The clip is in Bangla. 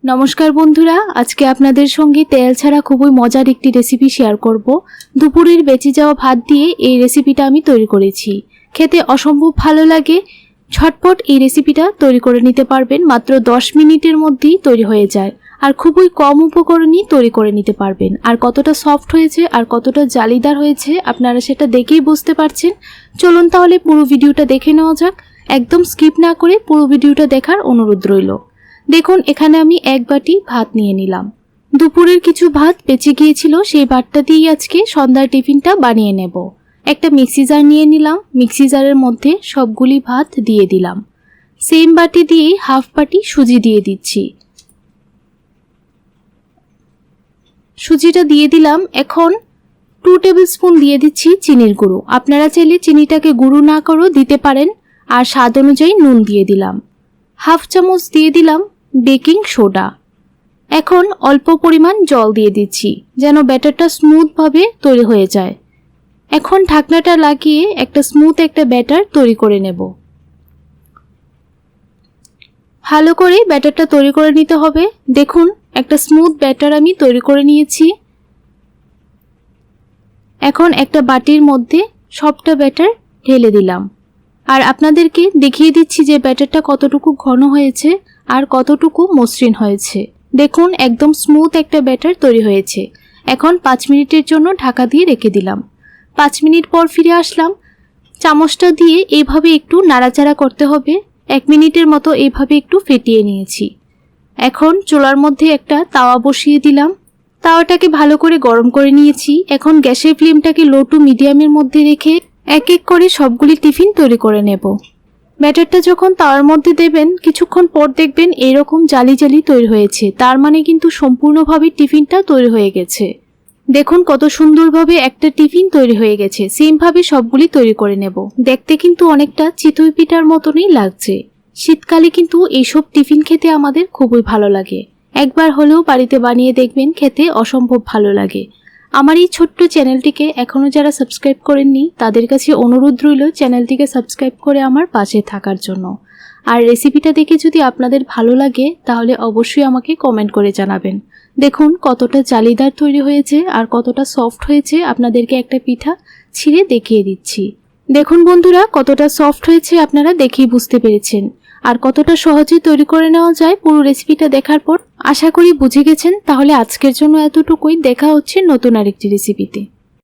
নমস্কার বন্ধুরা, আজকে আপনাদের সঙ্গে তেল ছাড়া খুবই মজার একটি রেসিপি শেয়ার করব। দুপুরের বেঁচে যাওয়া ভাত দিয়ে এই রেসিপিটা আমি তৈরি করেছি। খেতে অসম্ভব ভালো লাগে। ঝটপট এই রেসিপিটা তৈরি করে নিতে পারবেন, মাত্র 10 মিনিটের মধ্যেই তৈরি হয়ে যায়। আর খুবই কম উপকরণই তৈরি করে নিতে পারবেন। আর কতটা সফট হয়েছে আর কতটা জালিদার হয়েছে আপনারা সেটা দেখেই বুঝতে পারছেন। চলুন তাহলে পুরো ভিডিওটা দেখে নেওয়া যাক। একদম স্কিপ না করে পুরো ভিডিওটা দেখার অনুরোধ রইল। দেখুন, এখানে আমি 1 বাটি ভাত নিয়ে নিলাম। দুপুরের কিছু ভাত বেঁচে গিয়েছিল, সেই ভাতটা দিয়ে আজকে সন্ধ্যার টিফিনটা বানিয়ে নেব। একটা মিক্সি জার নিয়ে নিলাম, মিক্সি জারের মধ্যে সবগুলি ভাত দিয়ে দিলাম। সেম বাটি দিয়ে হাফ বাটি সুজি দিয়ে দিচ্ছি। সুজিটা দিয়ে দিলাম। এখন 2 টেবিল স্পুন দিয়ে দিচ্ছি চিনির গুঁড়ো। আপনারা চাইলে চিনিটাকে গুঁড়ো না করেও দিতে পারেন। আর স্বাদ অনুযায়ী নুন দিয়ে দিলাম। হাফ চামচ দিয়ে দিলাম বেকিং সোডা। এখন অল্প পরিমাণ জল দিয়ে দিচ্ছি যেন ব্যাটারটা স্মুথভাবে তৈরি হয়ে যায়। এখন ঢাকনাটা লাগিয়ে একটা স্মুথ একটা ব্যাটার তৈরি করে নেব। ভালো করে ব্যাটারটা তৈরি করে নিতে হবে। দেখুন, একটা স্মুথ ব্যাটার আমি তৈরি করে নিয়েছি। এখন একটা বাটির মধ্যে সবটা ব্যাটার ঢেলে দিলাম। আর আপনাদেরকে দেখিয়ে দিচ্ছি যে ব্যাটারটা কতটুকু ঘন হয়েছে আর কতটুকু মসৃণ হয়েছে। দেখুন, একদম স্মুথ একটা ব্যাটার তৈরি হয়েছে। এখন 5 মিনিটের জন্য ঢাকা দিয়ে রেখে দিলাম। 5 মিনিট পর ফিরে আসলাম। চামচটা দিয়ে এইভাবে একটু নাড়াচাড়া করতে হবে। 1 মিনিটের মতো এইভাবে একটু ফেটিয়ে নিয়েছি। এখন চুলার মধ্যে একটা তাওয়া বসিয়ে দিলাম। তাওয়াটাকে ভালো করে গরম করে নিয়েছি। এখন গ্যাসের ফ্লেমটাকে লো টু মিডিয়ামের মধ্যে রেখে এক এক করে সবগুলি টিফিন তৈরি করে নেব। ব্যাটারটা যখন তাওয়ার মধ্যে দেবেন, কিছুক্ষণ পর দেখবেন এরকম জালি জালি তৈরি হয়েছে। তার মানে কিন্তু সম্পূর্ণভাবে টিফিনটা তৈরি হয়ে গেছে। দেখুন কত সুন্দরভাবে একটা টিফিন তৈরি হয়ে গেছে। সেমভাবে সবগুলি তৈরি করে নেব। দেখতে কিন্তু অনেকটা চিতই পিঠার মতনই লাগছে। শীতকালে কিন্তু এইসব টিফিন খেতে আমাদের খুবই ভালো লাগে। একবার হলেও বাড়িতে বানিয়ে দেখবেন, খেতে অসম্ভব ভালো লাগে। আমার এই ছোট্ট চ্যানেলটিকে এখনও যারা সাবস্ক্রাইব করেননি তাদের কাছে অনুরোধ রইল চ্যানেলটিকে সাবস্ক্রাইব করে আমার পাশে থাকার জন্য। আর রেসিপিটা দেখে যদি আপনাদের ভালো লাগে তাহলে অবশ্যই আমাকে কমেন্ট করে জানাবেন। দেখুন কতটা জালিদার তৈরি হয়েছে আর কতটা সফট হয়েছে। আপনাদেরকে একটা পিঠা ছিঁড়ে দেখিয়ে দিচ্ছি। দেখুন বন্ধুরা, কতটা সফট হয়েছে আপনারা দেখেই বুঝতে পেরেছেন। আর কতটা সহজে তৈরি করে নেওয়া যায় পুরো রেসিপিটা দেখার পর আশা করি বুঝে গেছেন। তাহলে আজকের জন্য এতটুকুই। দেখা হচ্ছে নতুন আরেকটি রেসিপিতে।